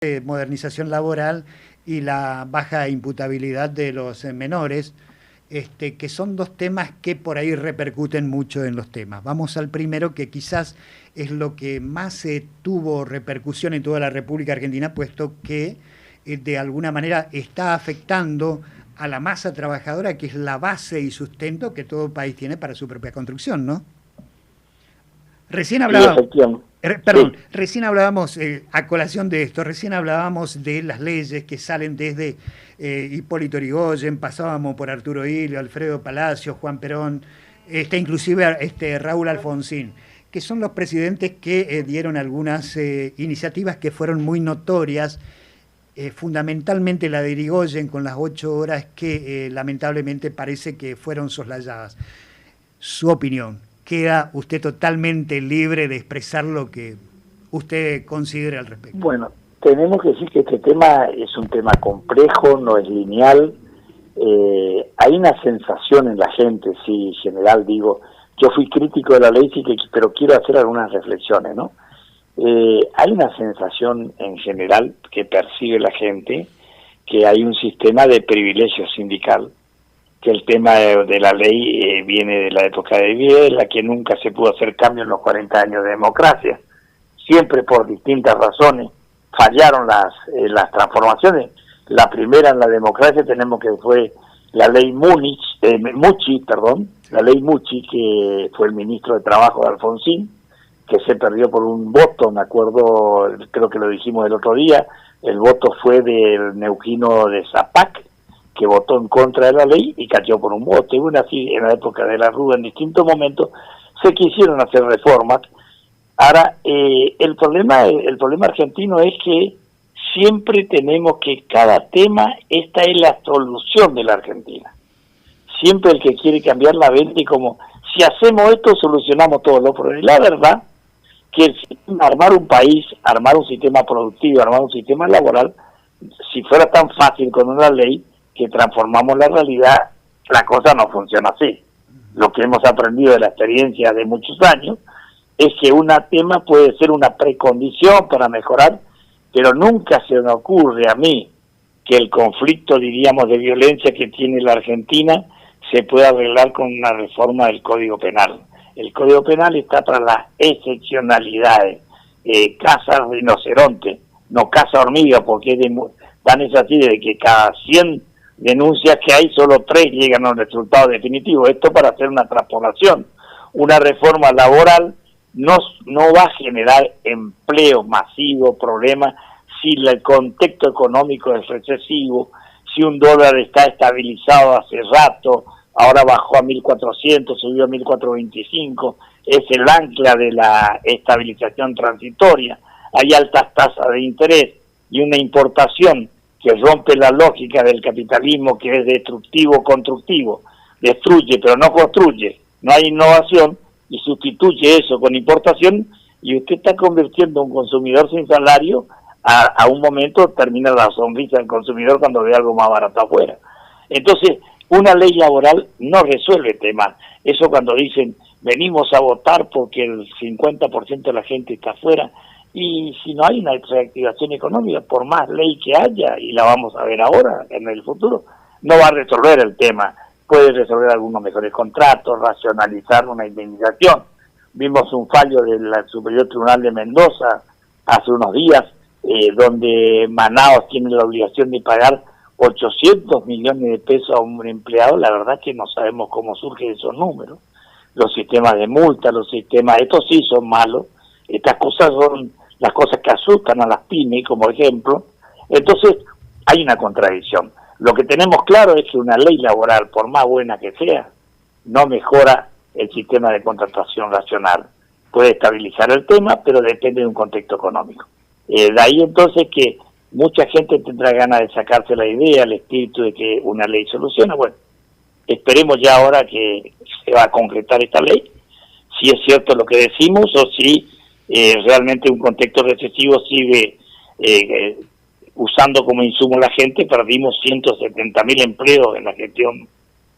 modernización laboral y la baja imputabilidad de los menores, que son dos temas que por ahí repercuten mucho en los temas. Vamos al primero, que quizás es lo que más tuvo repercusión en toda la República Argentina, puesto que de alguna manera está afectando a la masa trabajadora, que es la base y sustento que todo país tiene para su propia construcción, ¿no? Recién hablaba... Perdón, sí. Recién hablábamos, a colación de esto, recién hablábamos de las leyes que salen desde Hipólito Yrigoyen, pasábamos por Arturo Ilio, Alfredo Palacio, Juan Perón, inclusive Raúl Alfonsín, que son los presidentes que dieron algunas iniciativas que fueron muy notorias, fundamentalmente la de Yrigoyen con las 8 horas que lamentablemente parece que fueron soslayadas. Su opinión. Queda usted totalmente libre de expresar lo que usted considere al respecto. Bueno, tenemos que decir que este tema es un tema complejo, no es lineal. Hay una sensación en la gente, sí, en general digo, yo fui crítico de la ley, sí, pero quiero hacer algunas reflexiones, ¿no? Hay una sensación en general que percibe la gente que hay un sistema de privilegio sindical, que el tema de la ley viene de la época de Videla, que nunca se pudo hacer cambio en los 40 años de democracia, siempre por distintas razones fallaron las transformaciones. La primera en la democracia tenemos que fue la ley Mucci, la ley Mucci, que fue el ministro de Trabajo de Alfonsín, que se perdió por un voto, me acuerdo, creo que lo dijimos el otro día, el voto fue del Neuquino de Zapac, que votó en contra de la ley y cayó por un voto. Y bueno, así en la época de la Rúa, en distintos momentos, se quisieron hacer reformas. Ahora, el problema argentino es que siempre tenemos que cada tema, esta es la solución de la Argentina. Siempre el que quiere cambiar la vende como, si hacemos esto, solucionamos todos los problemas. La verdad que armar un país, armar un sistema productivo, armar un sistema laboral, si fuera tan fácil con una ley, que transformamos la realidad, la cosa no funciona así. Lo que hemos aprendido de la experiencia de muchos años es que un tema puede ser una precondición para mejorar, pero nunca se me ocurre a mí que el conflicto, diríamos, de violencia que tiene la Argentina se pueda arreglar con una reforma del Código Penal. El Código Penal está para las excepcionalidades, caza rinoceronte, no caza hormiga, porque tan es así de que cada 100 denuncias que hay, solo 3 llegan a un resultado definitivo. Esto para hacer una transformación. Una reforma laboral no va a generar empleo masivo, problemas, si el contexto económico es recesivo, si un dólar está estabilizado hace rato, ahora bajó a 1.400, subió a 1.425, es el ancla de la estabilización transitoria, hay altas tasas de interés y una importación que rompe la lógica del capitalismo, que es destructivo-constructivo, destruye pero no construye, no hay innovación, y sustituye eso con importación, y usted está convirtiendo a un consumidor sin salario, a un momento termina la sonrisa del consumidor cuando ve algo más barato afuera. Entonces, una ley laboral no resuelve temas. Eso cuando dicen, venimos a votar porque el 50% de la gente está afuera, y si no hay una reactivación económica, por más ley que haya, y la vamos a ver ahora, en el futuro, no va a resolver el tema. Puede resolver algunos mejores contratos, racionalizar una indemnización. Vimos un fallo del Superior Tribunal de Mendoza hace unos días, donde Manaos tiene la obligación de pagar 800 millones de pesos a un empleado. La verdad que no sabemos cómo surgen esos números. Los sistemas de multa, estos sí son malos. Estas cosas son las cosas que asustan a las pymes, como ejemplo. Entonces, hay una contradicción. Lo que tenemos claro es que una ley laboral, por más buena que sea, no mejora el sistema de contratación racional. Puede estabilizar el tema, pero depende de un contexto económico. De ahí entonces que mucha gente tendrá ganas de sacarse la idea, el espíritu de que una ley soluciona. Bueno, esperemos ya ahora que se va a concretar esta ley, si es cierto lo que decimos o si realmente un contexto recesivo sigue usando como insumo la gente. Perdimos 170.000 empleos en la gestión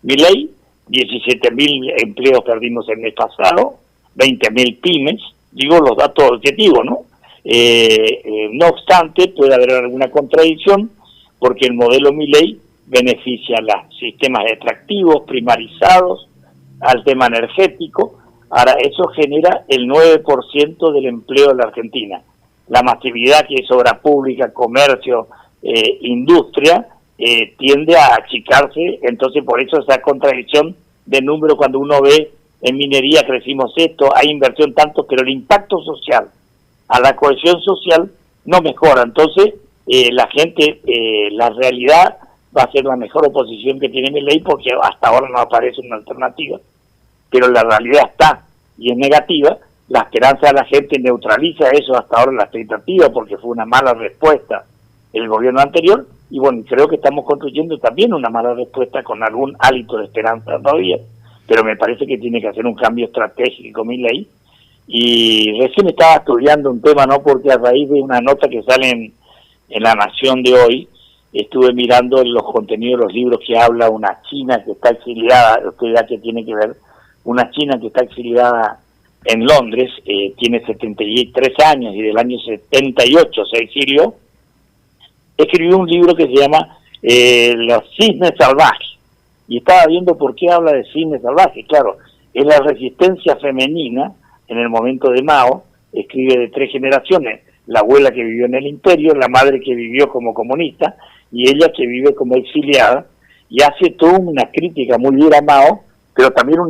Milei, 17.000 empleos perdimos el mes pasado, 20.000 pymes, digo los datos objetivos, ¿no? No obstante, puede haber alguna contradicción, porque el modelo Milei beneficia a los sistemas extractivos, primarizados, al tema energético. Ahora, eso genera el 9% del empleo en la Argentina. La masividad, que es obra pública, comercio, industria, tiende a achicarse. Entonces, por eso esa contradicción de número, cuando uno ve en minería crecimos esto, hay inversión tanto, pero el impacto social, a la cohesión social, no mejora. Entonces, la gente, la realidad va a ser la mejor oposición que tiene Milei, porque hasta ahora no aparece una alternativa, pero la realidad está y es negativa. La esperanza de la gente neutraliza eso, hasta ahora la expectativa, porque fue una mala respuesta el gobierno anterior, y bueno, creo que estamos construyendo también una mala respuesta con algún hálito de esperanza todavía, pero me parece que tiene que hacer un cambio estratégico Milei. Y recién estaba estudiando un tema, ¿no? Porque a raíz de una nota que sale en La Nación de hoy, estuve mirando los contenidos de los libros que habla una china que está exiliada. Usted ya que tiene que ver, una china que está exiliada en Londres, tiene 73 años y del año 78 se exilió. Escribió un libro que se llama Los cisnes salvajes, y estaba viendo por qué habla de cisnes salvajes. Claro, es la resistencia femenina en el momento de Mao. Escribe de 3 generaciones: la abuela que vivió en el imperio, la madre que vivió como comunista y ella que vive como exiliada, y hace toda una crítica muy dura a Mao, pero también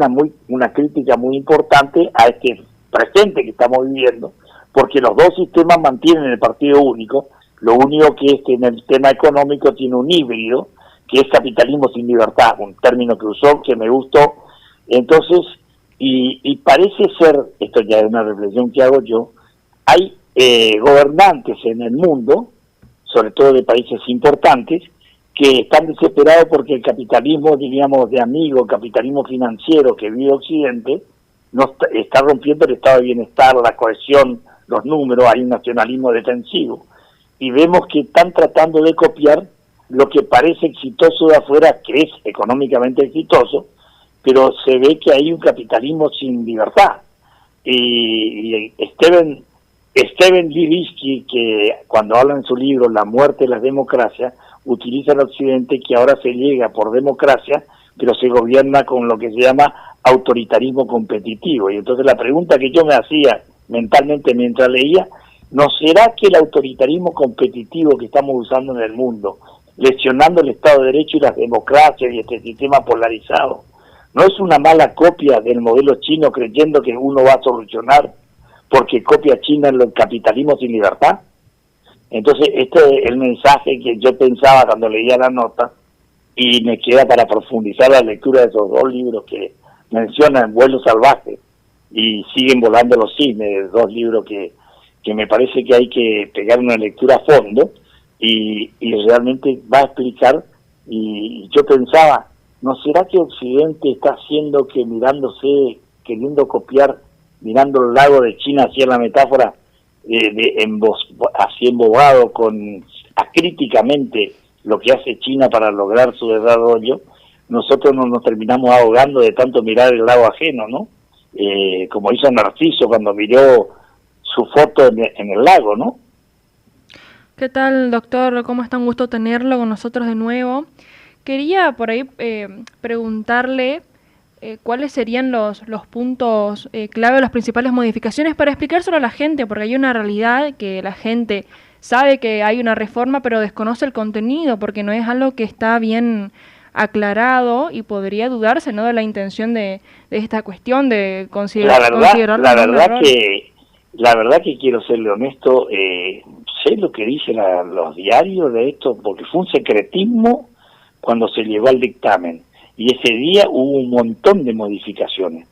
una crítica muy importante a este presente que estamos viviendo, porque los dos sistemas mantienen el partido único. Lo único que es que en el tema económico tiene un híbrido, que es capitalismo sin libertad, un término que usó, que me gustó. Entonces, y parece ser, esto ya es una reflexión que hago yo, hay gobernantes en el mundo, sobre todo de países importantes, que están desesperados porque el capitalismo, diríamos, de amigo, capitalismo financiero que vive Occidente, no está rompiendo el estado de bienestar, la cohesión, los números. Hay un nacionalismo defensivo. Y vemos que están tratando de copiar lo que parece exitoso de afuera, que es económicamente exitoso, pero se ve que hay un capitalismo sin libertad. Y Steven Livinsky, que cuando habla en su libro La muerte de las democracias, utiliza el Occidente, que ahora se llega por democracia, pero se gobierna con lo que se llama autoritarismo competitivo. Y entonces la pregunta que yo me hacía mentalmente mientras leía: ¿no será que el autoritarismo competitivo que estamos usando en el mundo, lesionando el Estado de Derecho y las democracias y este sistema polarizado, no es una mala copia del modelo chino, creyendo que uno va a solucionar porque copia China en el capitalismo sin libertad? Entonces, este es el mensaje que yo pensaba cuando leía la nota, y me queda para profundizar la lectura de esos 2 libros que mencionan Vuelo Salvaje y Siguen volando los cisnes, 2 libros que me parece que hay que pegar una lectura a fondo, y realmente va a explicar. Y yo pensaba, ¿no será que Occidente está haciendo que mirándose, queriendo copiar, mirando el lago de China, hacía la metáfora, así embobado acríticamente lo que hace China para lograr su desarrollo? Nosotros nos terminamos ahogando de tanto mirar el lago ajeno, ¿no? Como hizo Narciso cuando miró su foto en el lago, ¿no? ¿Qué tal, doctor? ¿Cómo está? Un gusto tenerlo con nosotros de nuevo. Quería por ahí preguntarle cuáles serían los puntos clave, las principales modificaciones, para explicárselo a la gente, porque hay una realidad que la gente sabe que hay una reforma, pero desconoce el contenido, porque no es algo que está bien aclarado, y podría dudarse, ¿no?, de la intención de esta cuestión de considerarlo. La verdad que quiero serle honesto, sé lo que dicen los diarios de esto, porque fue un secretismo cuando se llegó al dictamen, y ese día hubo un montón de modificaciones.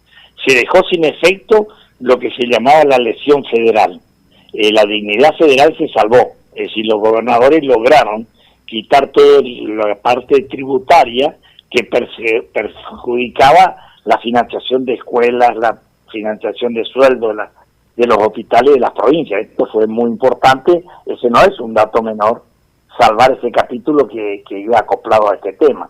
Se dejó sin efecto lo que se llamaba la lesión federal. La dignidad federal se salvó, es decir, los gobernadores lograron quitar toda la parte tributaria que perjudicaba la financiación de escuelas, la financiación de sueldos de los hospitales de las provincias. Esto fue muy importante. Ese no es un dato menor, salvar ese capítulo que iba acoplado a este tema.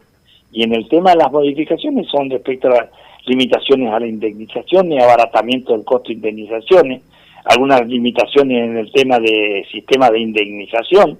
Y en el tema de las modificaciones son respecto a las limitaciones a la indemnización y abaratamiento del costo de indemnizaciones. algunas limitaciones en el tema de sistema de indemnización.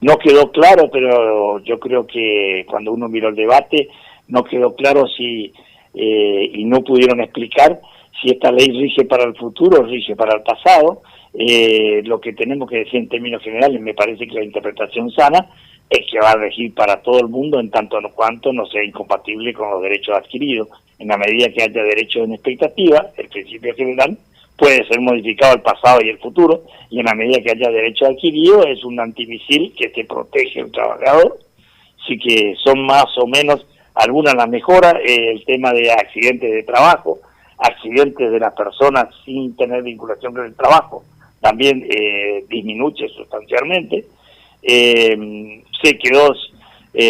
No quedó claro, pero yo creo que cuando uno miró el debate, no quedó claro si, y no pudieron explicar si esta ley rige para el futuro o rige para el pasado. Lo que tenemos que decir en términos generales, me parece que la interpretación sana es que va a regir para todo el mundo en tanto en cuanto no sea incompatible con los derechos adquiridos. En la medida que haya derechos en expectativa, el principio general puede ser modificado al pasado y el futuro, y en la medida que haya derecho adquirido es un antimisil que te protege al trabajador. Así que son más o menos algunas las mejoras, el tema de accidentes de trabajo, accidentes de las personas sin tener vinculación con el trabajo, también disminuye sustancialmente. Se quedó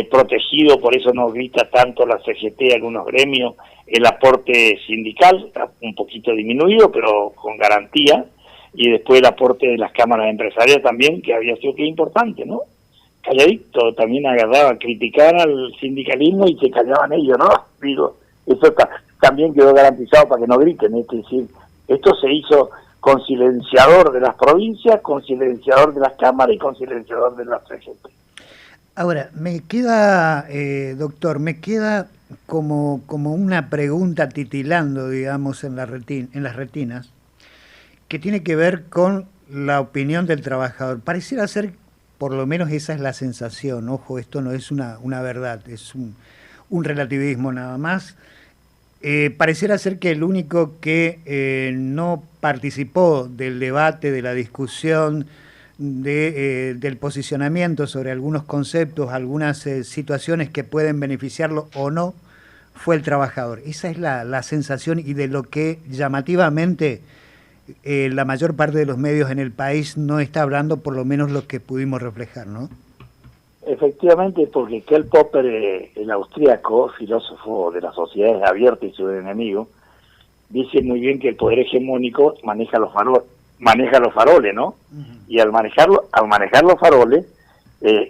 protegido, por eso no grita tanto la CGT, algunos gremios, el aporte sindical, un poquito disminuido, pero con garantía, y después el aporte de las cámaras empresariales también, que había sido que importante, ¿no? Calladito, también agarraban, criticaban al sindicalismo y se callaban ellos, ¿no? Digo, eso también quedó garantizado para que no griten, es decir, esto se hizo con silenciador de las provincias, con silenciador de las cámaras y con silenciador de la CGT. Ahora, me queda, doctor, me queda como una pregunta titilando, digamos, en las retinas, que tiene que ver con la opinión del trabajador. Pareciera ser, por lo menos esa es la sensación, ojo, esto no es una verdad, es un relativismo nada más. Pareciera ser que el único que no participó del debate, de la discusión, del posicionamiento sobre algunos conceptos, algunas situaciones que pueden beneficiarlo o no, fue el trabajador. Esa es la sensación, y de lo que llamativamente la mayor parte de los medios en el país no está hablando, por lo menos lo que pudimos reflejar, ¿no? Efectivamente, porque Karl Popper, el austríaco, filósofo de las sociedades abiertas y su enemigo, dice muy bien que el poder hegemónico maneja los faroles, ¿no? Uh-huh. Y al manejar los faroles,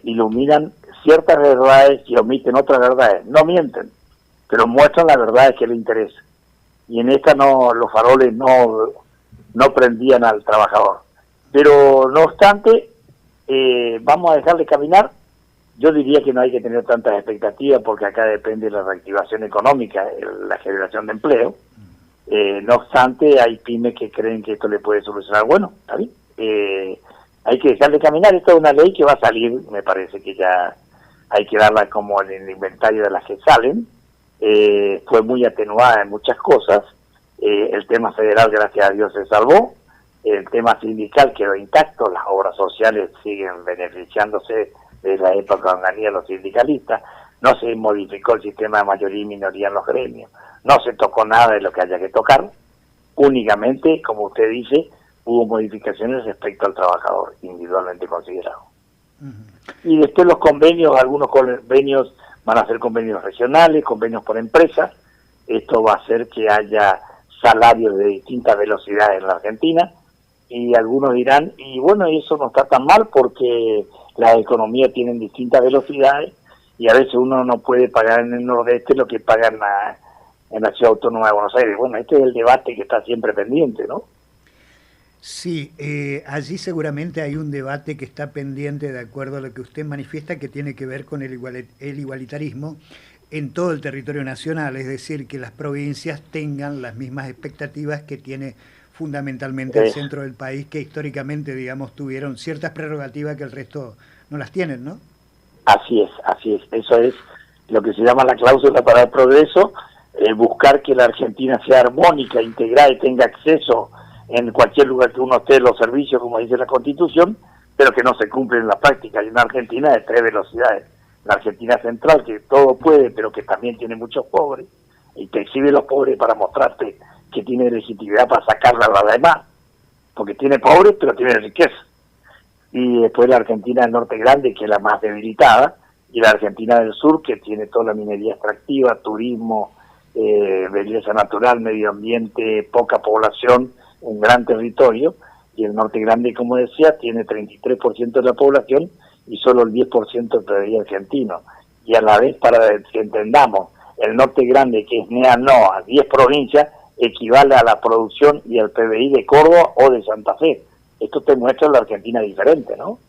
iluminan ciertas verdades y omiten otras verdades. No mienten, pero muestran las verdades que le interesa. Y en esta los faroles no prendían al trabajador. Pero no obstante, vamos a dejarle caminar. Yo diría que no hay que tener tantas expectativas, porque acá depende de la reactivación económica, la generación de empleo. No obstante, hay pymes que creen que esto le puede solucionar. Bueno, está bien. Hay que dejarle caminar. Esta es una ley que va a salir, me parece que ya hay que darla como en el inventario de las que salen. Fue muy atenuada en muchas cosas. El tema federal, gracias a Dios, se salvó. El tema sindical quedó intacto. Las obras sociales siguen beneficiándose de la época donde venían los sindicalistas. No se modificó el sistema de mayoría y minoría en los gremios. No se tocó nada de lo que haya que tocar. Únicamente, como usted dice, hubo modificaciones respecto al trabajador individualmente considerado. Uh-huh. Y después los convenios, algunos convenios van a ser convenios regionales, convenios por empresa. Esto va a hacer que haya salarios de distintas velocidades en la Argentina, y algunos dirán, y bueno, eso no está tan mal porque las economías tienen distintas velocidades y a veces uno no puede pagar en el nordeste lo que paga en la Ciudad Autónoma de Buenos Aires. Bueno, este es el debate que está siempre pendiente, ¿no? Sí, allí seguramente hay un debate que está pendiente, de acuerdo a lo que usted manifiesta, que tiene que ver con el igualitarismo en todo el territorio nacional, es decir, que las provincias tengan las mismas expectativas que tiene fundamentalmente el centro del país, que históricamente, digamos, tuvieron ciertas prerrogativas que el resto no las tienen, ¿no? Así es. Eso es lo que se llama la cláusula para el progreso, buscar que la Argentina sea armónica, integrada y tenga acceso en cualquier lugar que uno esté los servicios, como dice la Constitución, pero que no se cumplen en la práctica. Hay una Argentina de 3 velocidades. La Argentina central, que todo puede, pero que también tiene muchos pobres, y te exhibe los pobres para mostrarte que tiene legitimidad para sacarla a la demás, porque tiene pobres, pero tiene riqueza. Y después la Argentina del Norte Grande, que es la más debilitada, y la Argentina del Sur, que tiene toda la minería extractiva, turismo, belleza natural, medio ambiente, poca población, un gran territorio, y el Norte Grande, como decía, tiene 33% de la población y solo el 10% del territorio argentino. Y a la vez, para que entendamos, el Norte Grande, que es NEA, a 10 provincias, equivale a la producción y al PBI de Córdoba o de Santa Fe. Esto te muestra la Argentina diferente, ¿no?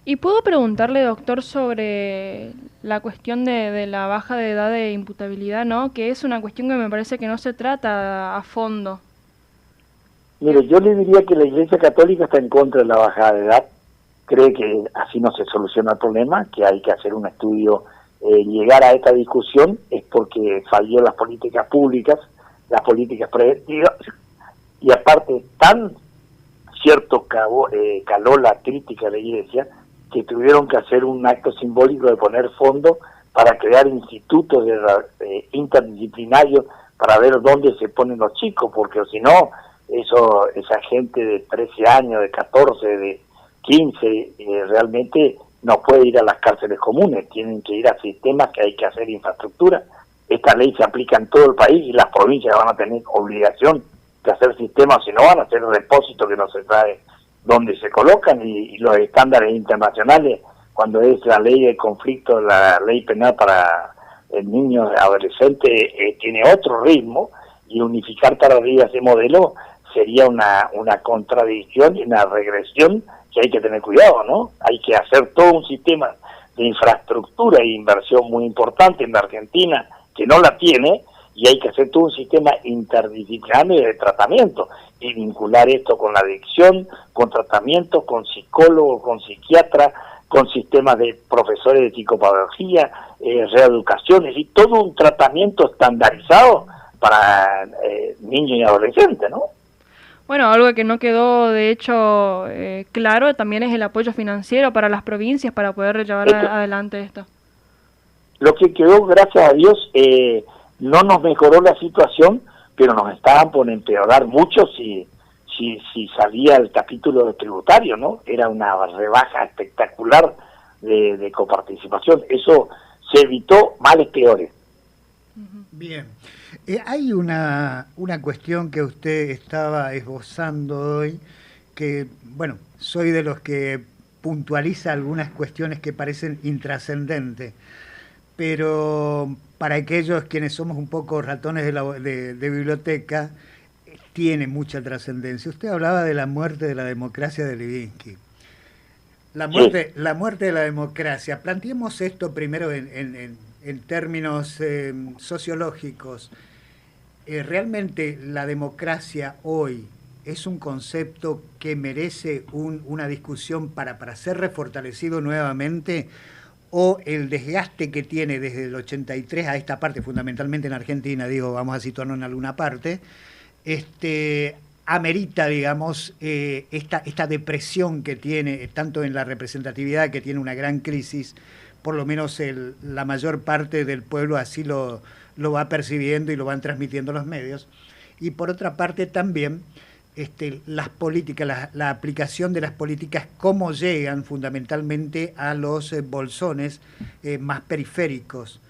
Y puedo preguntarle, doctor, sobre la cuestión de la baja de edad de imputabilidad, ¿no? Que es una cuestión que me parece que no se trata a fondo. Mire, yo le diría que la Iglesia Católica está en contra de la bajada de edad, cree que así no se soluciona el problema, que hay que hacer un estudio. Llegar a esta discusión es porque falló las políticas públicas, las políticas preventivas, y aparte tan cierto caló la crítica de la Iglesia que tuvieron que hacer un acto simbólico de poner fondos para crear institutos interdisciplinarios para ver dónde se ponen los chicos, porque si no, esa gente de 13 años, de 14, de 15, realmente no puede ir a las cárceles comunes, tienen que ir a sistemas que hay que hacer infraestructura. Esta ley se aplica en todo el país y las provincias van a tener obligación de hacer sistemas, si no van a hacer depósitos que no se sabe dónde se colocan, y los estándares internacionales, cuando es la ley de conflicto, la ley penal para el niño adolescente, tiene otro ritmo, y unificar para arriba ese modelo sería una contradicción y una regresión que hay que tener cuidado, ¿no? Hay que hacer todo un sistema de infraestructura e inversión muy importante en la Argentina, que no la tiene, y hay que hacer todo un sistema interdisciplinario de tratamiento y vincular esto con la adicción, con tratamiento, con psicólogos, con psiquiatras, con sistemas de profesores de psicopedagogía, reeducación, y todo un tratamiento estandarizado para niños y adolescentes, ¿no? Bueno, algo que no quedó de hecho claro también es el apoyo financiero para las provincias para poder llevar adelante esto. Lo que quedó, gracias a Dios, no nos mejoró la situación, pero nos estaban por empeorar mucho si salía el capítulo tributario, ¿no? Era una rebaja espectacular de coparticipación. Eso se evitó, males peores. Bien. Hay una cuestión que usted estaba esbozando hoy, que, bueno, soy de los que puntualiza algunas cuestiones que parecen intrascendentes, pero para aquellos quienes somos un poco ratones de biblioteca, tiene mucha trascendencia. Usted hablaba de la muerte de la democracia de Levinsky. La muerte de la democracia. Planteemos esto primero en términos sociológicos. ¿Realmente la democracia hoy es un concepto que merece una discusión para ser refortalecido nuevamente? ¿O el desgaste que tiene desde el 83 a esta parte, fundamentalmente en Argentina, vamos a situarnos en alguna parte, amerita, digamos, esta depresión que tiene, tanto en la representatividad, que tiene una gran crisis, por lo menos la mayor parte del pueblo así lo va percibiendo y lo van transmitiendo los medios, y por otra parte también las políticas, la aplicación de las políticas, cómo llegan fundamentalmente a los bolsones más periféricos.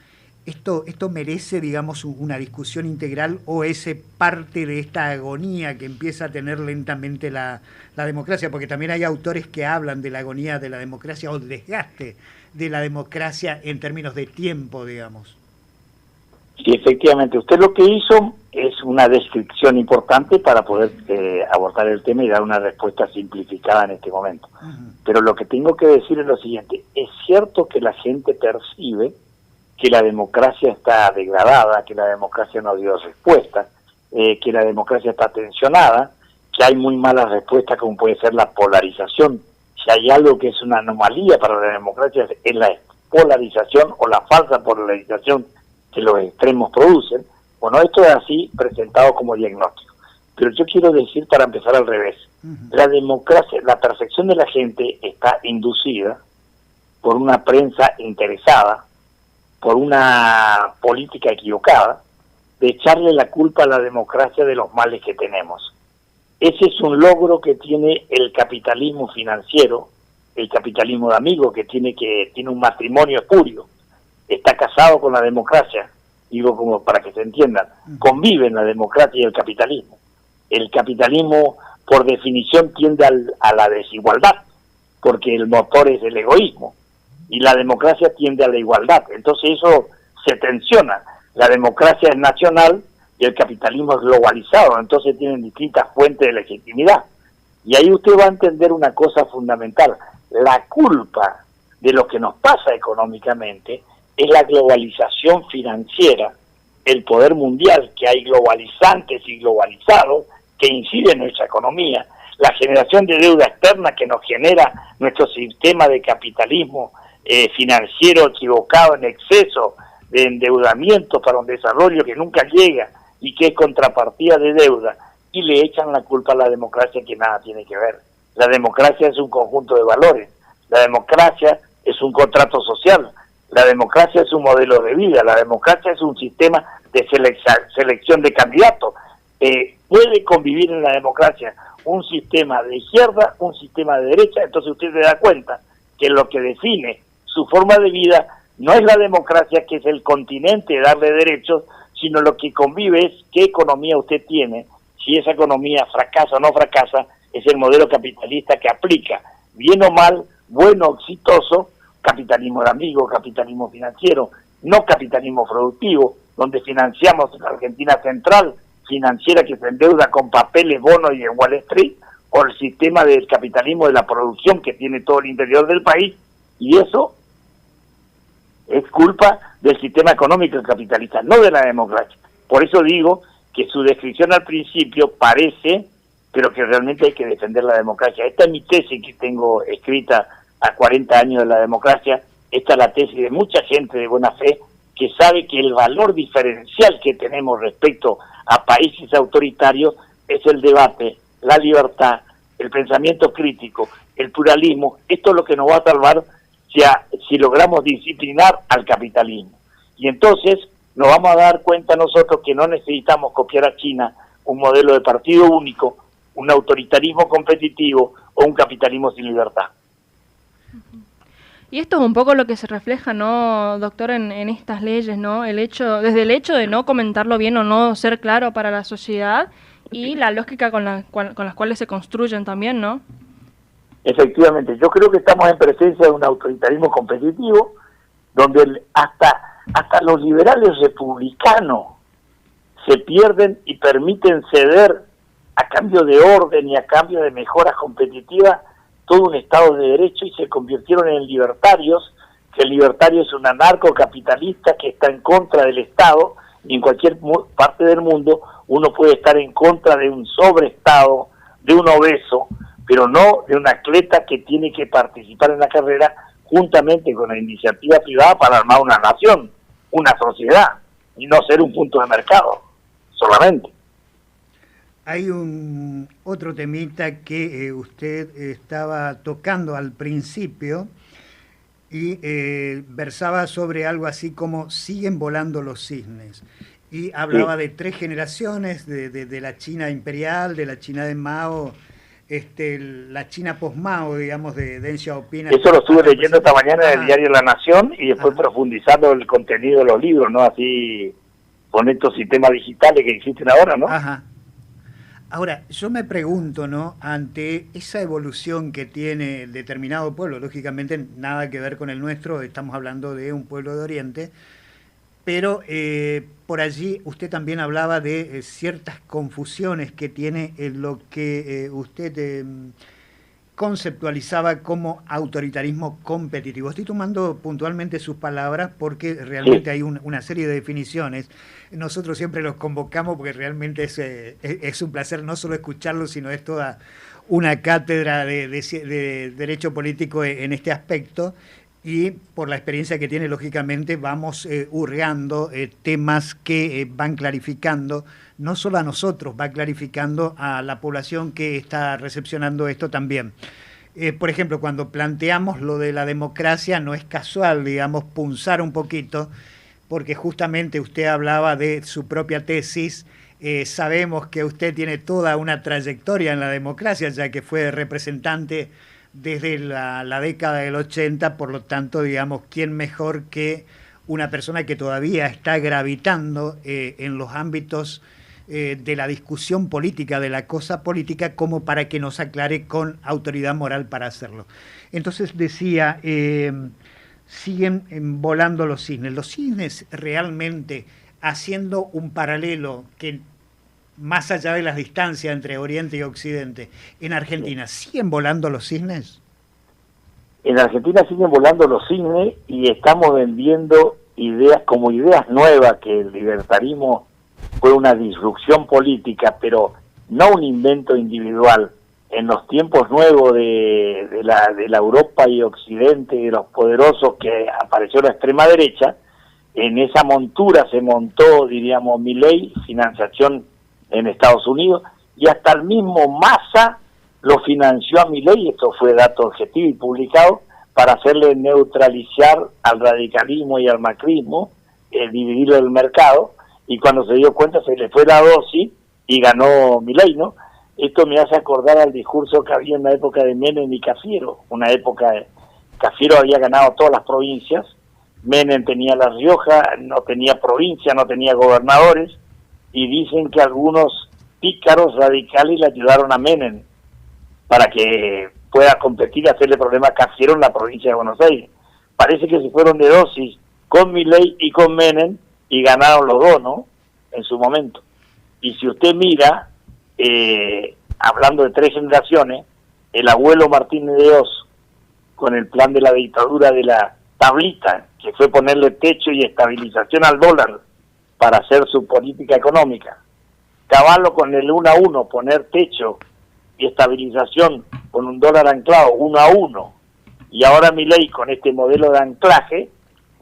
¿Esto merece, digamos, una discusión integral, o es parte de esta agonía que empieza a tener lentamente la democracia? Porque también hay autores que hablan de la agonía de la democracia o del desgaste de la democracia en términos de tiempo, digamos. Sí, efectivamente. Usted lo que hizo es una descripción importante para poder abordar el tema y dar una respuesta simplificada en este momento. Pero lo que tengo que decir es lo siguiente. Es cierto que la gente percibe que la democracia está degradada, que la democracia no dio respuesta, que la democracia está tensionada, que hay muy malas respuestas como puede ser la polarización. Si hay algo que es una anomalía para la democracia es la polarización o la falsa polarización que los extremos producen. Bueno, esto es así presentado como diagnóstico. Pero yo quiero decir, para empezar al revés, la democracia, la percepción de la gente está inducida por una prensa interesada, por una política equivocada, de echarle la culpa a la democracia de los males que tenemos. Ese es un logro que tiene el capitalismo financiero, el capitalismo de amigos, que tiene un matrimonio espurio, está casado con la democracia, digo como para que se entiendan, conviven la democracia y el capitalismo. El capitalismo, por definición, tiende a la desigualdad, porque el motor es el egoísmo, y la democracia tiende a la igualdad. Entonces eso se tensiona. La democracia es nacional, y el capitalismo es globalizado, entonces tienen distintas fuentes de legitimidad. Y ahí usted va a entender una cosa fundamental: la culpa de lo que nos pasa económicamente es la globalización financiera, el poder mundial, que hay globalizantes y globalizados que inciden en nuestra economía, la generación de deuda externa que nos genera nuestro sistema de capitalismo financiero equivocado, en exceso de endeudamiento para un desarrollo que nunca llega y que es contrapartida de deuda, y le echan la culpa a la democracia, que nada tiene que ver. La democracia es un conjunto de valores, la democracia es un contrato social, la democracia es un modelo de vida, la democracia es un sistema de selección de candidatos. Puede convivir en la democracia un sistema de izquierda, un sistema de derecha, entonces usted se da cuenta que lo que define su forma de vida no es la democracia, que es el continente de darle derechos, sino lo que convive es qué economía usted tiene. Si esa economía fracasa o no fracasa, es el modelo capitalista que aplica, bien o mal, bueno o exitoso, capitalismo de amigo, capitalismo financiero, no capitalismo productivo, donde financiamos la Argentina Central, financiera que se endeuda con papeles, bonos y en Wall Street, o el sistema del capitalismo de la producción que tiene todo el interior del país, y eso es culpa del sistema económico capitalista, no de la democracia. Por eso digo que su descripción al principio parece, pero que realmente hay que defender la democracia. Esta es mi tesis que tengo escrita a 40 años de la democracia. Esta es la tesis de mucha gente de buena fe que sabe que el valor diferencial que tenemos respecto a países autoritarios es el debate, la libertad, el pensamiento crítico, el pluralismo. Esto es lo que nos va a salvar si logramos disciplinar al capitalismo. Y entonces nos vamos a dar cuenta nosotros que no necesitamos copiar a China un modelo de partido único, un autoritarismo competitivo o un capitalismo sin libertad. Y esto es un poco lo que se refleja, ¿no, doctor, en estas leyes, ¿no? Desde el hecho de no comentarlo bien o no ser claro para la sociedad, y la lógica con las cuales se construyen también, ¿no? Efectivamente, yo creo que estamos en presencia de un autoritarismo competitivo, donde hasta los liberales republicanos se pierden y permiten ceder a cambio de orden y a cambio de mejoras competitivas todo un Estado de Derecho, y se convirtieron en libertarios, que el libertario es un anarcocapitalista que está en contra del Estado, y en cualquier parte del mundo uno puede estar en contra de un sobreestado, de un obeso, pero no de un atleta que tiene que participar en la carrera juntamente con la iniciativa privada para armar una nación, una sociedad, y no ser un punto de mercado solamente. Hay otro temita que usted estaba tocando al principio y versaba sobre algo así como siguen volando los cisnes. Y hablaba de 3 generaciones, de la China imperial, de la China de Mao, la China post-Mao, digamos, de Deng Xiaoping. Eso lo estuve leyendo esta mañana en el diario La Nación, y después profundizando el contenido de los libros, ¿no? Así, con estos sistemas digitales que existen ahora, ¿no? Ajá. Ahora, yo me pregunto, ¿no?, ante esa evolución que tiene determinado pueblo, lógicamente nada que ver con el nuestro, estamos hablando de un pueblo de Oriente, pero por allí usted también hablaba de ciertas confusiones que tiene en lo que usted conceptualizaba como autoritarismo competitivo. Estoy tomando puntualmente sus palabras porque realmente hay una serie de definiciones. Nosotros siempre los convocamos porque realmente es un placer no solo escucharlos, sino es toda una cátedra de derecho político en este aspecto. Y por la experiencia que tiene, lógicamente, vamos hurgando temas que van clarificando, no solo a nosotros, va clarificando a la población que está recepcionando esto también. Por ejemplo, cuando planteamos lo de la democracia, no es casual, digamos, punzar un poquito, porque justamente usted hablaba de su propia tesis. Sabemos que usted tiene toda una trayectoria en la democracia, ya que fue representante desde la década del 80, por lo tanto, digamos, ¿quién mejor que una persona que todavía está gravitando en los ámbitos de la discusión política, de la cosa política, como para que nos aclare con autoridad moral para hacerlo? Entonces decía, siguen volando los cisnes. ¿Los cisnes realmente haciendo un paralelo que más allá de las distancias entre Oriente y Occidente, en Argentina, ¿siguen volando los cisnes? En Argentina siguen volando los cisnes y estamos vendiendo ideas como ideas nuevas, que el libertarismo fue una disrupción política, pero no un invento individual. En los tiempos nuevos de la Europa y Occidente, de los poderosos, que apareció la extrema derecha, en esa montura se montó, diríamos, Milei, financiación en Estados Unidos, y hasta el mismo Massa lo financió a Milei, esto fue dato objetivo y publicado, para hacerle neutralizar al radicalismo y al macrismo, dividirlo del mercado, y cuando se dio cuenta se le fue la dosis y ganó Milei, ¿no? Esto me hace acordar al discurso que había en la época de Menem y Cafiero, una época de Cafiero había ganado todas las provincias, Menem tenía La Rioja, no tenía provincia, no tenía gobernadores, y dicen que algunos pícaros radicales le ayudaron a Menem para que pueda competir y hacerle problema a Cafiero en la provincia de Buenos Aires. Parece que se fueron de dosis con Milei y con Menem y ganaron los dos, ¿no? En su momento. Y si usted mira, hablando de 3 generaciones, el abuelo Martínez de Oz, con el plan de la dictadura de la tablita, que fue ponerle techo y estabilización al dólar para hacer su política económica. Cavallo con el 1 a 1, poner techo y estabilización con un dólar anclado 1 a 1. Y ahora Milei con este modelo de anclaje,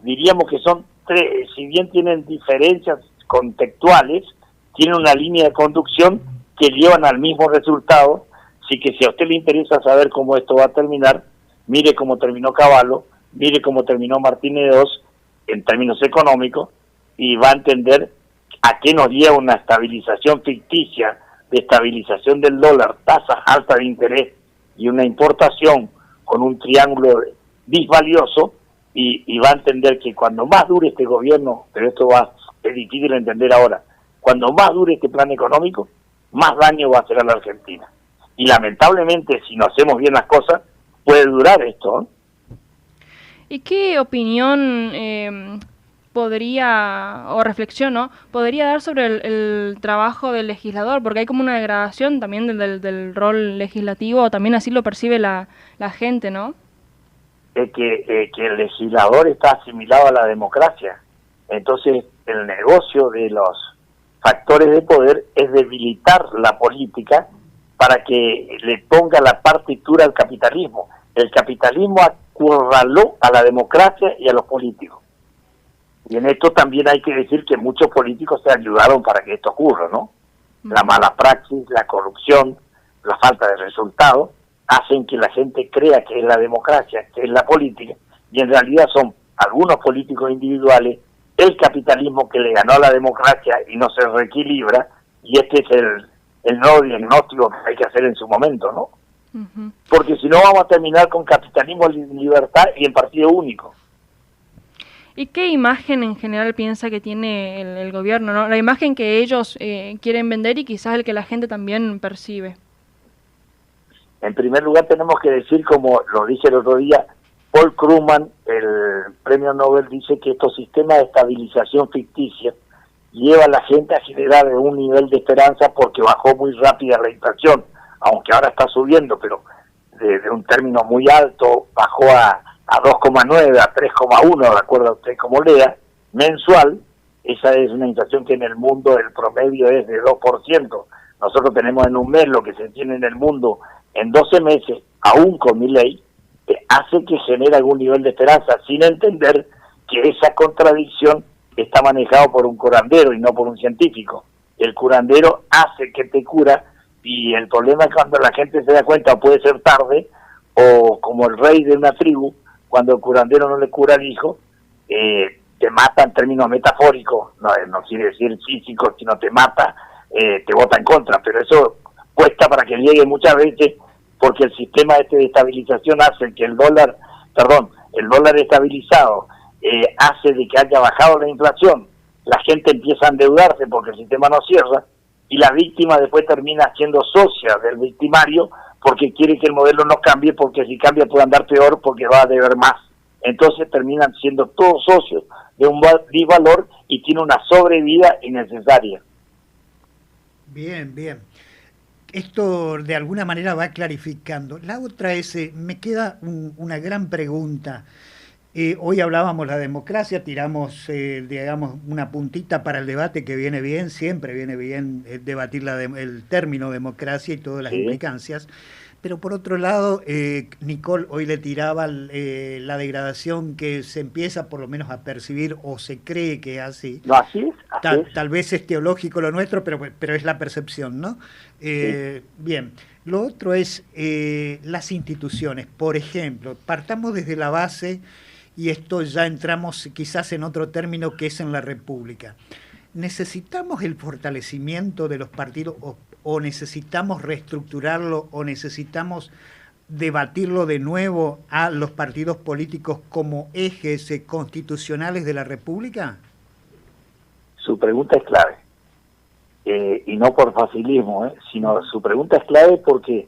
diríamos que son 3, si bien tienen diferencias contextuales, tienen una línea de conducción que llevan al mismo resultado. Así que si a usted le interesa saber cómo esto va a terminar, mire cómo terminó Cavallo, mire cómo terminó Martínez de Oz en términos económicos, y va a entender a qué nos lleva una estabilización ficticia, de estabilización del dólar, tasas altas de interés y una importación con un triángulo disvalioso, y va a entender que cuando más dure este gobierno, pero esto es difícil de entender ahora, cuando más dure este plan económico, más daño va a hacer a la Argentina. Y lamentablemente, si no hacemos bien las cosas, puede durar esto, ¿eh? ¿Y qué opinión podría, o reflexión, ¿no?, podría dar sobre el trabajo del legislador? Porque hay como una degradación también del rol legislativo, también así lo percibe la gente, ¿no? Que el legislador está asimilado a la democracia. Entonces, el negocio de los factores de poder es debilitar la política para que le ponga la partitura al capitalismo. El capitalismo acorraló a la democracia y a los políticos. Y en esto también hay que decir que muchos políticos se ayudaron para que esto ocurra, ¿no? La mala praxis, la corrupción, la falta de resultados, hacen que la gente crea que es la democracia, que es la política, y en realidad son algunos políticos individuales, el capitalismo que le ganó a la democracia y no se reequilibra, y este es el nuevo diagnóstico que hay que hacer en su momento, ¿no? Porque si no vamos a terminar con capitalismo en libertad y en partido único. ¿Y qué imagen en general piensa que tiene el gobierno, ¿no? La imagen que ellos quieren vender y quizás el que la gente también percibe. En primer lugar tenemos que decir, como lo dije el otro día, Paul Krugman, el premio Nobel, dice que estos sistemas de estabilización ficticia lleva a la gente a generar un nivel de esperanza porque bajó muy rápida la inflación, aunque ahora está subiendo, pero de un término muy alto bajó a 2,9, a 3,1, de acuerdo a usted como lea, mensual. Esa es una inflación que en el mundo el promedio es de 2%. Nosotros tenemos en un mes lo que se tiene en el mundo en 12 meses, aún con Milei, hace que genere algún nivel de esperanza, sin entender que esa contradicción está manejado por un curandero y no por un científico. El curandero hace que te cura, y el problema es cuando la gente se da cuenta, puede ser tarde, o como el rey de una tribu, cuando el curandero no le cura al hijo, te mata en términos metafóricos, no quiere decir físicos, sino te mata, te vota en contra, pero eso cuesta para que llegue muchas veces, porque el sistema de estabilización hace que el dólar estabilizado hace de que haya bajado la inflación, la gente empieza a endeudarse porque el sistema no cierra, y la víctima después termina siendo socia del victimario porque quiere que el modelo no cambie, porque si cambia puede andar peor porque va a deber más. entonces terminan siendo todos socios de un disvalor y tiene una sobrevida innecesaria. Bien, bien. Esto de alguna manera va clarificando. La otra es, me queda una gran pregunta. Hoy hablábamos de la democracia, tiramos, digamos, una puntita para el debate que viene bien, siempre viene bien debatir el término democracia y todas las implicancias. Pero por otro lado, Nicole hoy le tiraba la degradación que se empieza por lo menos a percibir o se cree que es así. No, así es. Tal vez es teológico lo nuestro, pero es la percepción, ¿no? Bien, lo otro es las instituciones. Por ejemplo, partamos desde la base, y esto ya entramos quizás en otro término que es en la República. ¿Necesitamos el fortalecimiento de los partidos o necesitamos reestructurarlo o necesitamos debatirlo de nuevo a los partidos políticos como ejes constitucionales de la República? Su pregunta es clave, y no por facilismo, sino su pregunta es clave porque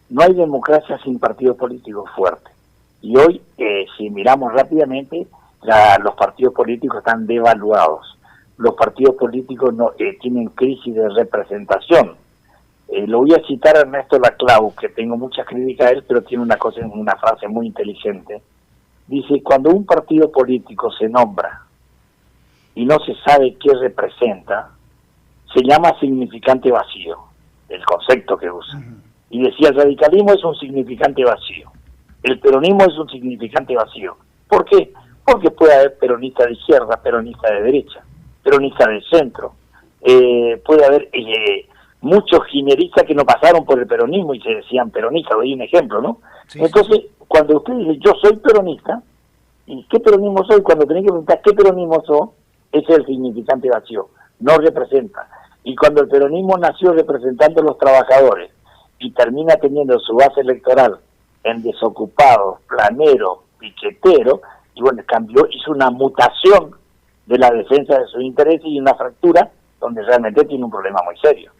no hay democracia sin partidos políticos fuertes. Y hoy, si miramos rápidamente, los partidos políticos están devaluados. Los partidos políticos no tienen crisis de representación. Lo voy a citar a Ernesto Laclau, que tengo muchas críticas a él, pero tiene una frase muy inteligente. Dice, cuando un partido político se nombra y no se sabe qué representa, se llama significante vacío, el concepto que usa. Y decía, el radicalismo es un significante vacío, el peronismo es un significante vacío. ¿Por qué? Porque puede haber peronista de izquierda, peronista de derecha, peronista de centro, puede haber muchos gineristas que no pasaron por el peronismo y se decían peronistas, doy un ejemplo, ¿no? Sí, entonces, sí. Cuando usted dice, yo soy peronista, ¿y qué peronismo soy? Cuando tenés que preguntar qué peronismo soy, ese es el significante vacío, no representa. Y cuando el peronismo nació representando a los trabajadores y termina teniendo su base electoral en desocupados, planeros, piqueteros, y bueno, cambió, hizo una mutación de la defensa de sus intereses y una fractura donde realmente tiene un problema muy serio.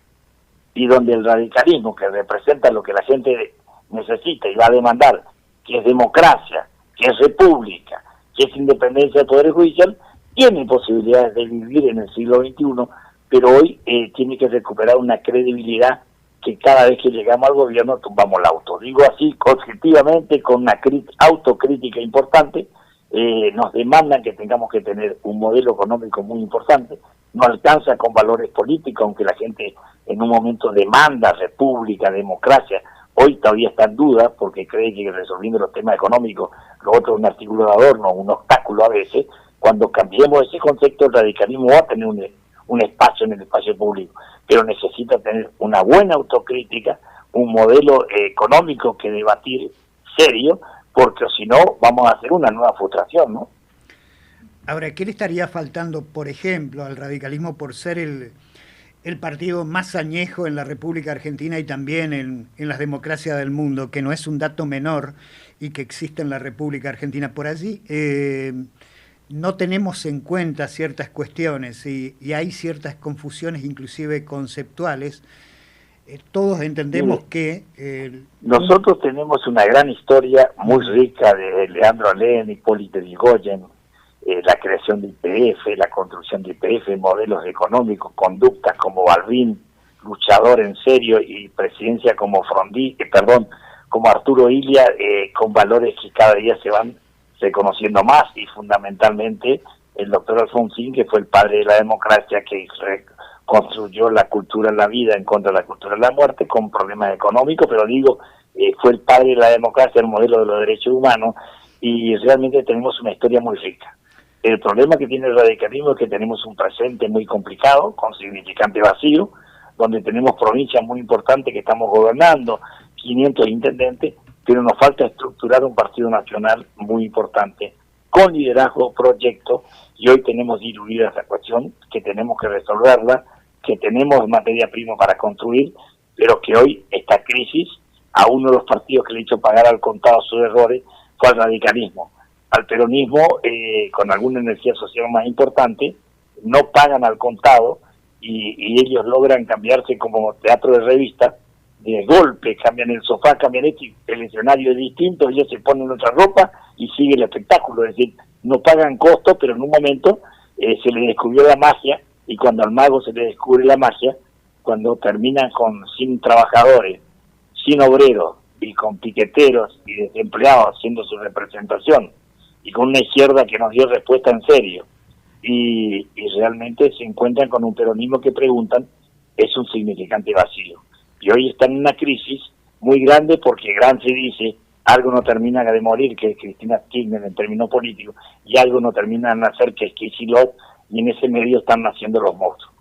Y donde el radicalismo, que representa lo que la gente necesita y va a demandar, que es democracia, que es república, que es independencia del Poder Judicial, tiene posibilidades de vivir en el siglo XXI, pero hoy tiene que recuperar una credibilidad que cada vez que llegamos al gobierno tumbamos el auto. Digo así, objetivamente, con una autocrítica importante, nos demandan que tengamos que tener un modelo económico muy importante, no alcanza con valores políticos, aunque la gente en un momento demanda república, democracia, hoy todavía está en duda porque cree que resolviendo los temas económicos, lo otro es un artículo de adorno, un obstáculo a veces. Cuando cambiemos ese concepto, el radicalismo va a tener un espacio en el espacio público, pero necesita tener una buena autocrítica, un modelo económico que debatir serio, porque si no vamos a hacer una nueva frustración, ¿no? Ahora, ¿qué le estaría faltando, por ejemplo, al radicalismo por ser el partido más añejo en la República Argentina y también en las democracias del mundo, que no es un dato menor y que existe en la República Argentina? Por allí no tenemos en cuenta ciertas cuestiones y hay ciertas confusiones, inclusive conceptuales. Todos entendemos que... nosotros tenemos una gran historia muy rica de Leandro Alem, Hipólito Yrigoyen, la creación de YPF, la construcción de YPF, modelos económicos, conductas como Balbín, luchador en serio, y presidencia como como Arturo Illia, con valores que cada día se van reconociendo más, y fundamentalmente el doctor Alfonsín, que fue el padre de la democracia, que construyó la cultura en la vida en contra de la cultura en la muerte, con problemas económicos, pero fue el padre de la democracia, el modelo de los derechos humanos, y realmente tenemos una historia muy rica. El problema que tiene el radicalismo es que tenemos un presente muy complicado, con significante vacío, donde tenemos provincias muy importantes que estamos gobernando, 500 intendentes, pero nos falta estructurar un partido nacional muy importante, con liderazgo, proyecto, y hoy tenemos diluida esa cuestión, que tenemos que resolverla, que tenemos materia prima para construir, pero que hoy esta crisis, a uno de los partidos que le hizo pagar al contado sus errores, fue al radicalismo. Al peronismo, con alguna energía social más importante, no pagan al contado y ellos logran cambiarse como teatro de revista de golpe, cambian el sofá, cambian esto, y el escenario es distinto, ellos se ponen otra ropa y sigue el espectáculo, es decir, no pagan costo, pero en un momento se le descubrió la magia, y cuando al mago se le descubre la magia, cuando terminan sin trabajadores, sin obreros, y con piqueteros y desempleados haciendo su representación, y con una izquierda que nos dio respuesta en serio, y realmente se encuentran con un peronismo que preguntan, es un significante vacío. Y hoy están en una crisis muy grande porque Gramsci dice, algo no termina de morir, que es Cristina Kirchner en términos políticos, y algo no termina de nacer, que es Kicillof, y en ese medio están naciendo los monstruos.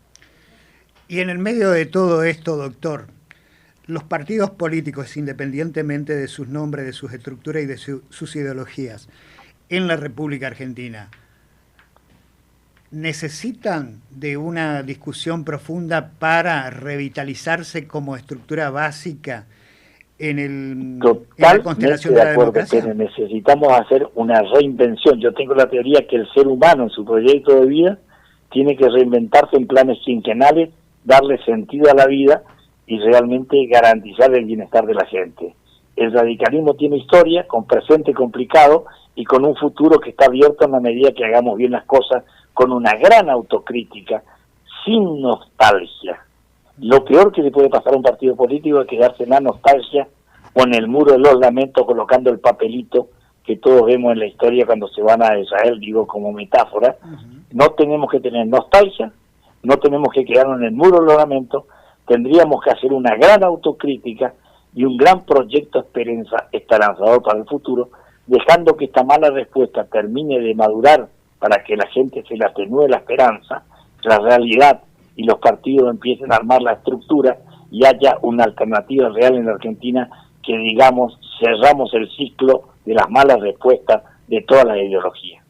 Y en el medio de todo esto, doctor, los partidos políticos, independientemente de sus nombres, de sus estructuras y de sus ideologías, en la República Argentina, necesitan de una discusión profunda para revitalizarse como estructura básica en la constelación de la democracia. Pero necesitamos hacer una reinvención. Yo tengo la teoría que el ser humano en su proyecto de vida tiene que reinventarse en planes quinquenales, darle sentido a la vida y realmente garantizar el bienestar de la gente. El radicalismo tiene historia, con presente complicado y con un futuro que está abierto en la medida que hagamos bien las cosas, con una gran autocrítica, sin nostalgia. Lo peor que le puede pasar a un partido político es quedarse en la nostalgia o en el muro de los lamentos colocando el papelito que todos vemos en la historia cuando se van a Israel, digo como metáfora. No tenemos que tener nostalgia, no tenemos que quedarnos en el muro de los lamentos, tendríamos que hacer una gran autocrítica y un gran proyecto esperanzador para el futuro, dejando que esta mala respuesta termine de madurar para que la gente se le atenúe la esperanza, la realidad, y los partidos empiecen a armar la estructura y haya una alternativa real en la Argentina que, digamos, cerramos el ciclo de las malas respuestas de todas las ideologías.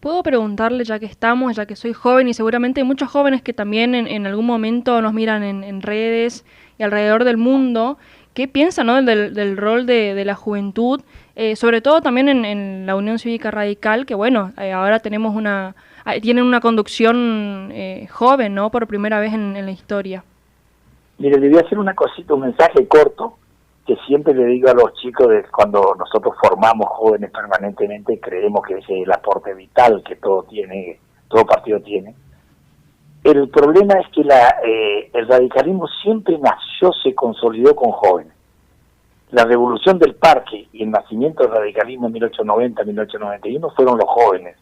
Puedo preguntarle, ya que estamos, ya que soy joven y seguramente hay muchos jóvenes que también en algún momento nos miran en redes y alrededor del mundo, ¿qué piensan, ¿no? del rol de la juventud, sobre todo también en la Unión Cívica Radical, que bueno, ahora tenemos tienen una conducción joven, ¿no? Por primera vez en la historia. Mire, le voy a hacer una cosita, un mensaje corto, que siempre le digo a los chicos cuando nosotros formamos jóvenes permanentemente, creemos que ese es el aporte vital que todo partido tiene. El problema es que el radicalismo siempre nació, se consolidó con jóvenes. La revolución del Parque y el nacimiento del radicalismo en 1890-1891 fueron los jóvenes,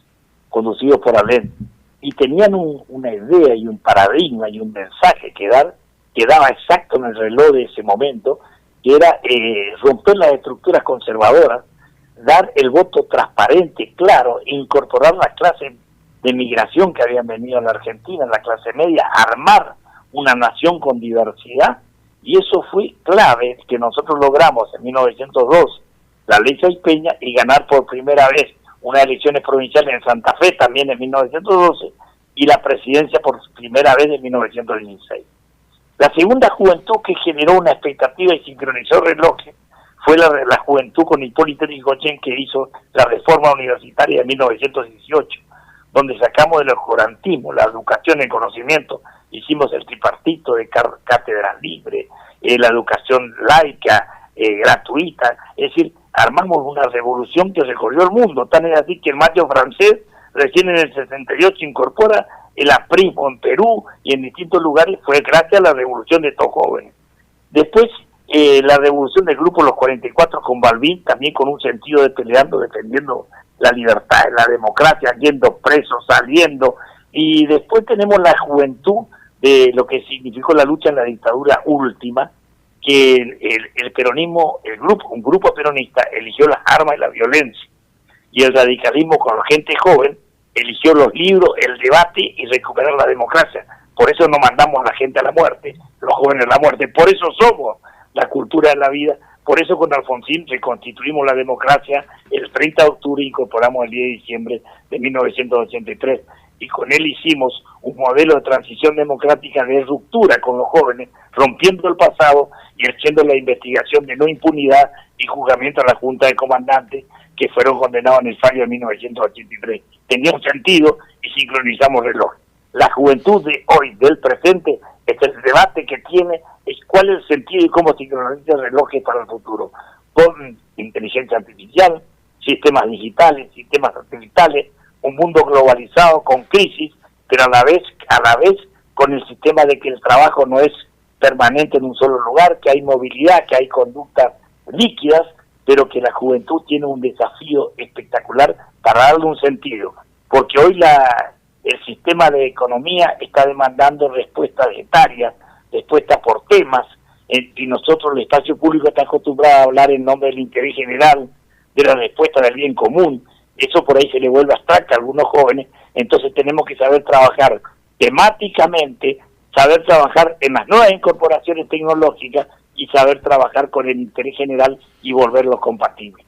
conducidos por Alem, y tenían una idea y un paradigma y un mensaje que dar, que daba exacto en el reloj de ese momento, que era romper las estructuras conservadoras, dar el voto transparente, claro, incorporar las clases de migración que habían venido a la Argentina, la clase media, armar una nación con diversidad, y eso fue clave que nosotros logramos en 1902, la ley Sáenz Peña, y ganar por primera vez unas elecciones provinciales en Santa Fe también en 1912, y la presidencia por primera vez en 1916. La segunda juventud que generó una expectativa y sincronizó relojes fue la juventud con Hipólito Yrigoyen, que hizo la reforma universitaria de 1918, donde sacamos del oscurantismo la educación, el conocimiento, hicimos el tripartito de cátedras libres, la educación laica, gratuita, es decir, armamos una revolución que recorrió el mundo, tan es así que el macho francés recién en el 68 incorpora el aprismo en Perú y en distintos lugares, fue gracias a la revolución de estos jóvenes. Después, la revolución del grupo Los 44 con Balbín, también con un sentido de peleando, defendiendo la libertad, la democracia, yendo presos, saliendo, y después tenemos la juventud de lo que significó la lucha en la dictadura última, que el peronismo, un grupo peronista eligió las armas y la violencia, y el radicalismo con la gente joven eligió los libros, el debate y recuperar la democracia. Por eso no mandamos a la gente a la muerte, los jóvenes a la muerte, por eso somos la cultura de la vida, por eso con Alfonsín reconstituimos la democracia el 30 de octubre, incorporamos el 10 de diciembre de 1983, y con él hicimos un modelo de transición democrática de ruptura con los jóvenes, rompiendo el pasado y haciendo la investigación de no impunidad y juzgamiento a la Junta de Comandantes que fueron condenados en el fallo de 1983. Tenía un sentido y sincronizamos reloj. La juventud de hoy, del presente, el debate que tiene es cuál es el sentido y cómo sincronizar relojes para el futuro, con inteligencia artificial, sistemas digitales, sistemas satelitales, un mundo globalizado con crisis, pero a la vez con el sistema de que el trabajo no es permanente en un solo lugar, que hay movilidad, que hay conductas líquidas, pero que la juventud tiene un desafío espectacular para darle un sentido, porque hoy el sistema de economía está demandando respuestas etarias, respuestas por temas, y nosotros el espacio público está acostumbrado a hablar en nombre del interés general, de la respuesta del bien común. Eso por ahí se le vuelve abstracto a algunos jóvenes, entonces tenemos que saber trabajar temáticamente, saber trabajar en las nuevas incorporaciones tecnológicas y saber trabajar con el interés general y volverlos compatibles.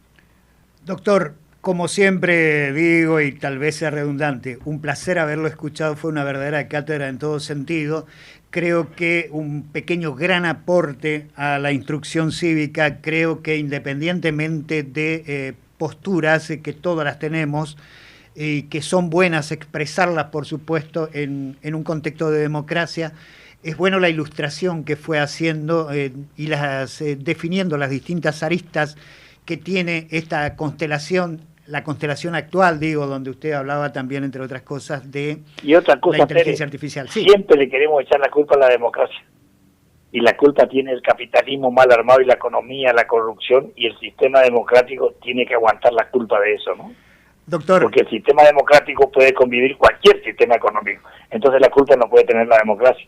Doctor, como siempre digo, y tal vez sea redundante, un placer haberlo escuchado, fue una verdadera cátedra en todo sentido. Creo que un pequeño gran aporte a la instrucción cívica, creo que independientemente de posturas, que todas las tenemos, y que son buenas expresarlas, por supuesto, en un contexto de democracia, es bueno la ilustración que fue haciendo y definiendo las distintas aristas que tiene esta constelación, la constelación actual, digo, donde usted hablaba también, entre otras cosas, de y otra cosa, la inteligencia artificial. Sí. Siempre le queremos echar la culpa a la democracia. Y la culpa tiene el capitalismo mal armado y la economía, la corrupción, y el sistema democrático tiene que aguantar la culpa de eso, ¿no? Doctor. Porque el sistema democrático puede convivir cualquier sistema económico. Entonces la culpa no puede tener la democracia.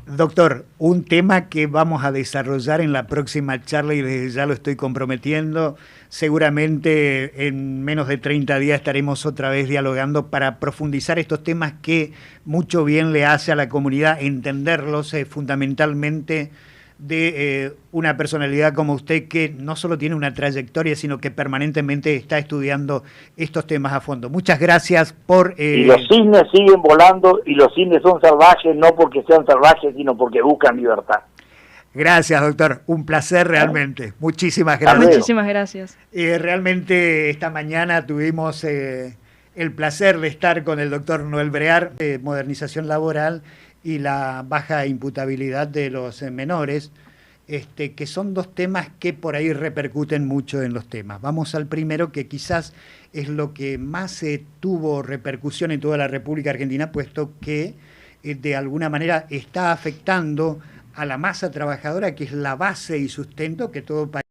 Doctor, un tema que vamos a desarrollar en la próxima charla y desde ya lo estoy comprometiendo, seguramente en menos de 30 días estaremos otra vez dialogando para profundizar estos temas que mucho bien le hace a la comunidad entenderlos fundamentalmente de una personalidad como usted que no solo tiene una trayectoria, sino que permanentemente está estudiando estos temas a fondo. Muchas gracias por... Y los cisnes siguen volando y los cisnes son salvajes, no porque sean salvajes, sino porque buscan libertad. Gracias, doctor. Un placer realmente. Muchísimas gracias. Muchísimas gracias. Realmente esta mañana tuvimos el placer de estar con el doctor Noel Brear, de modernización laboral y la baja imputabilidad de los menores, que son dos temas que por ahí repercuten mucho en los temas. Vamos al primero, que quizás es lo que más tuvo repercusión en toda la República Argentina, puesto que de alguna manera está afectando a la masa trabajadora, que es la base y sustento que todo país